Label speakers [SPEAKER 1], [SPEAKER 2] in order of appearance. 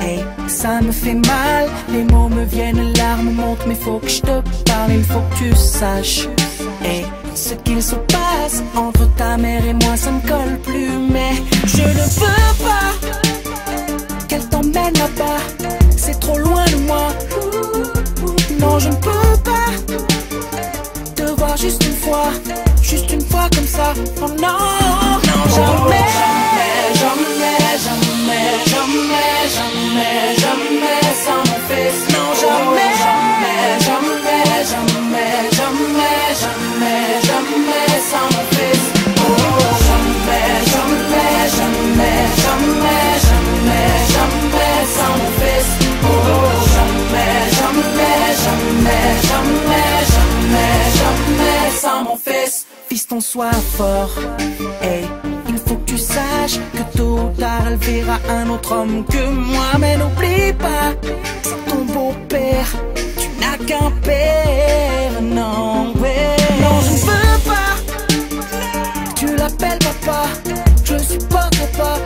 [SPEAKER 1] Hey, ça me fait mal, les mots me viennent, les larmes montent, mais faut que je te parle, il faut que tu saches. Hey, ce qu'il se passe entre ta mère et moi, ça me colle plus, mais je ne veux pas qu'elle t'emmène là-bas, c'est trop loin de moi. Non, je ne peux pas te voir juste une fois comme ça. Oh non, non, jamais, jamais, jamais, jamais, jamais, jamais sans mon fils. Non, jamais, jamais, jamais, jamais, jamais, jamais, jamais sans mon fils. Oh, jamais, jamais, jamais, jamais, jamais, jamais sans mon fils. Oh, jamais, jamais, jamais, jamais, jamais, jamais sans mon fils. Fiston, sois fort, hey, il faut que tu saches que tôt ou tard elle verra un autre homme que moi. Mais n'oublie pas que c'est ton beau-père, tu n'as qu'un père, non, ouais. Non, je ne veux pas que tu l'appelles papa, je ne supporterai pas.